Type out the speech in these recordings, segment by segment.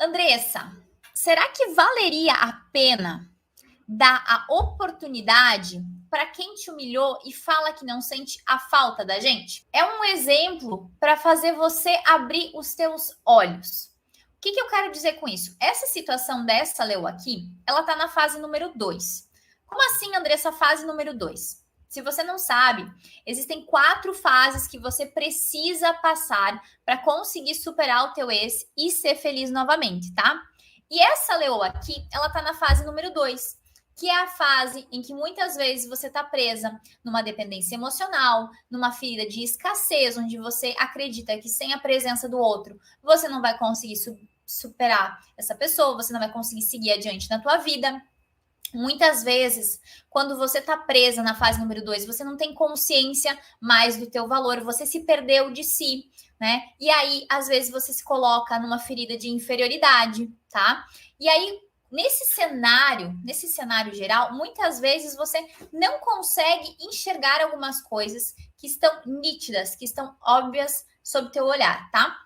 Andressa, será que valeria a pena dar a oportunidade para quem te humilhou e fala que não sente a falta da gente? É um exemplo para fazer você abrir os teus olhos. O que eu quero dizer com isso? Essa situação dessa Leo aqui, ela tá na fase número 2. Como assim, Andressa, fase número 2? Se você não sabe, existem 4 fases que você precisa passar para conseguir superar o teu ex e ser feliz novamente, tá? E essa Leo aqui, ela tá na fase número 2, que é a fase em que muitas vezes você está presa numa dependência emocional, numa ferida de escassez, onde você acredita que sem a presença do outro, você não vai conseguir superar essa pessoa, você não vai conseguir seguir adiante na tua vida. Muitas vezes, quando você está presa na fase número 2, você não tem consciência mais do teu valor, você se perdeu de si, né? E aí, às vezes, você se coloca numa ferida de inferioridade, tá? E aí, nesse cenário geral, muitas vezes você não consegue enxergar algumas coisas que estão nítidas, que estão óbvias sob teu olhar, tá?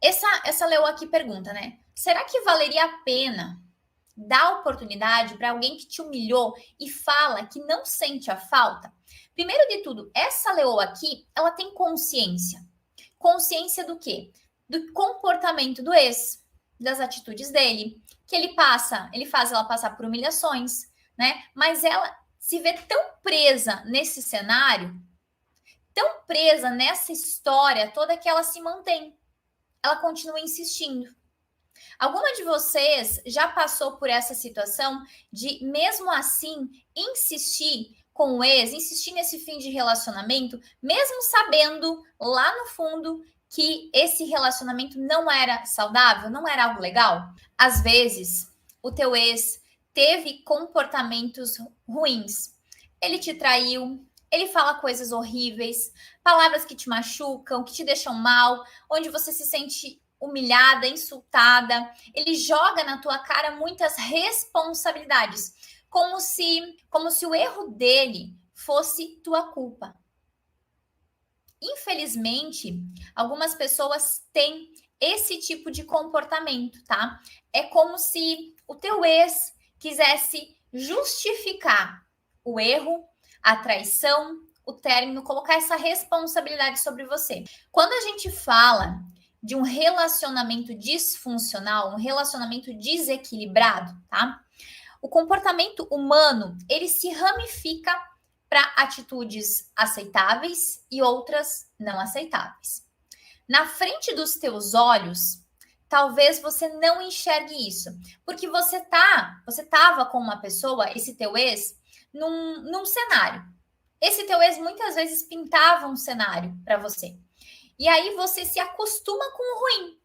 Essa Leo aqui pergunta, né? Será que valeria a pena dar oportunidade para alguém que te humilhou e fala que não sente a falta? Primeiro de tudo, essa Leo aqui, ela tem consciência. Consciência do quê? Do comportamento do ex, das atitudes dele, que ele faz ela passar por humilhações, né? Mas ela se vê tão presa nesse cenário, tão presa nessa história toda que ela se mantém. Ela continua insistindo. Alguma de vocês já passou por essa situação de, mesmo assim, insistir com o ex, insistir nesse fim de relacionamento, mesmo sabendo lá no fundo que esse relacionamento não era saudável, não era algo legal? Às vezes, o teu ex teve comportamentos ruins. Ele te traiu, ele fala coisas horríveis, palavras que te machucam, que te deixam mal, onde você se sente humilhada, insultada. Ele joga na tua cara muitas responsabilidades, como se o erro dele fosse tua culpa. Infelizmente, algumas pessoas têm esse tipo de comportamento, tá? É como se o teu ex quisesse justificar o erro, a traição, o término, colocar essa responsabilidade sobre você. Quando a gente fala de um relacionamento disfuncional, um relacionamento desequilibrado, tá? O comportamento humano, ele se ramifica para atitudes aceitáveis e outras não aceitáveis. Na frente dos teus olhos, talvez você não enxergue isso, porque você estava com uma pessoa, esse teu ex, num cenário. Esse teu ex muitas vezes pintava um cenário para você. E aí você se acostuma com o ruim.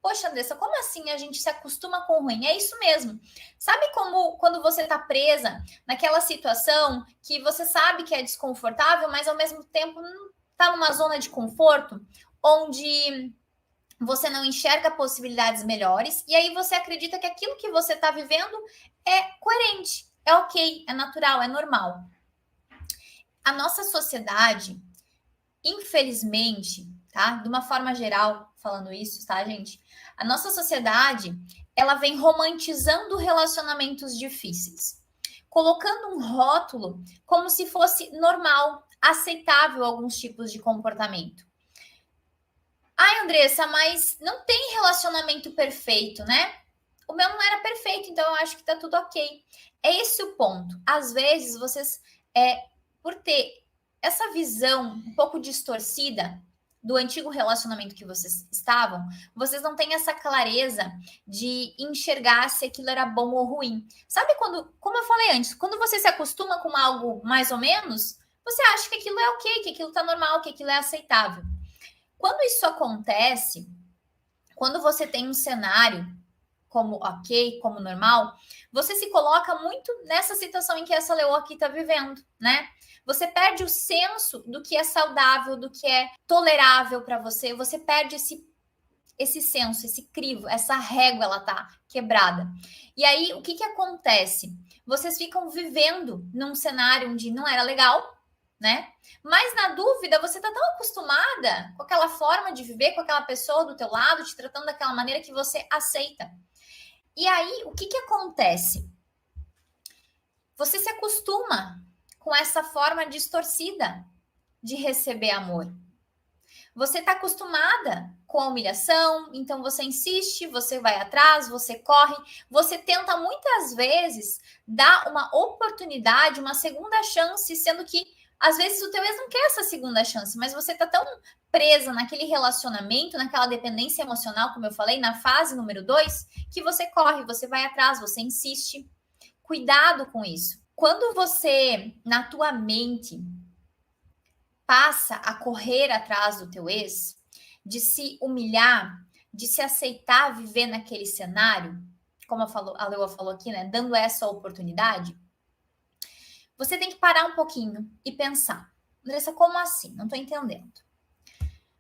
Poxa, Andressa, como assim a gente se acostuma com o ruim? É isso mesmo. Sabe como quando você está presa naquela situação que você sabe que é desconfortável, mas ao mesmo tempo está numa zona de conforto, onde você não enxerga possibilidades melhores, e aí você acredita que aquilo que você está vivendo é coerente, é ok, é natural, é normal. A nossa sociedade, infelizmente, tá? De uma forma geral, falando isso, tá, gente? A nossa sociedade, ela vem romantizando relacionamentos difíceis, colocando um rótulo como se fosse normal, aceitável alguns tipos de comportamento. Ai, Andressa, mas não tem relacionamento perfeito, né? O meu não era perfeito, então eu acho que tá tudo ok. É esse o ponto. Às vezes, vocês, por ter essa visão um pouco distorcida do antigo relacionamento que vocês estavam, vocês não têm essa clareza de enxergar se aquilo era bom ou ruim. Sabe quando, como eu falei antes, quando você se acostuma com algo mais ou menos, você acha que aquilo é ok, que aquilo tá normal, que aquilo é aceitável. Quando isso acontece, quando você tem um cenário como ok, como normal, você se coloca muito nessa situação em que essa Leo aqui está vivendo, né? Você perde o senso do que é saudável, do que é tolerável para você, você perde esse senso, esse crivo, essa régua, ela tá quebrada. E aí, o que acontece? Vocês ficam vivendo num cenário onde não era legal, né? Mas na dúvida, você tá tão acostumada com aquela forma de viver, com aquela pessoa do teu lado, te tratando daquela maneira que você aceita. E aí, o que acontece? Você se acostuma com essa forma distorcida de receber amor. Você está acostumada com a humilhação, então você insiste, você vai atrás, você corre, você tenta muitas vezes dar uma oportunidade, uma segunda chance, sendo que às vezes o teu ex não quer essa segunda chance, mas você está tão presa naquele relacionamento, naquela dependência emocional, como eu falei, na fase número 2, que você corre, você vai atrás, você insiste. Cuidado com isso. Quando você, na tua mente, passa a correr atrás do teu ex, de se humilhar, de se aceitar viver naquele cenário, como a Leoa falou aqui, né, dando essa oportunidade, você tem que parar um pouquinho e pensar, Andressa, como assim? Não tô entendendo.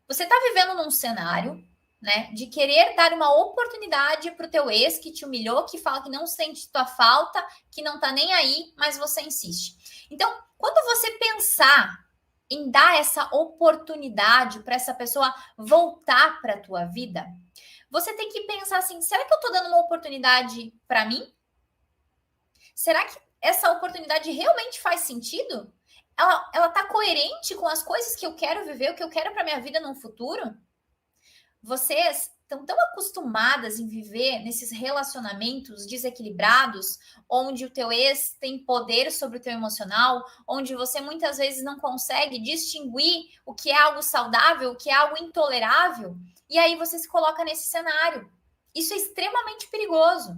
Você tá vivendo num cenário, né, de querer dar uma oportunidade pro teu ex que te humilhou, que fala que não sente tua falta, que não tá nem aí, mas você insiste. Então, quando você pensar em dar essa oportunidade para essa pessoa voltar para a tua vida, você tem que pensar assim: será que eu estou dando uma oportunidade para mim? Será que essa oportunidade realmente faz sentido? Ela tá coerente com as coisas que eu quero viver, o que eu quero para minha vida no futuro? Vocês estão tão acostumadas em viver nesses relacionamentos desequilibrados, onde o teu ex tem poder sobre o teu emocional, onde você muitas vezes não consegue distinguir o que é algo saudável, o que é algo intolerável, e aí você se coloca nesse cenário. Isso é extremamente perigoso.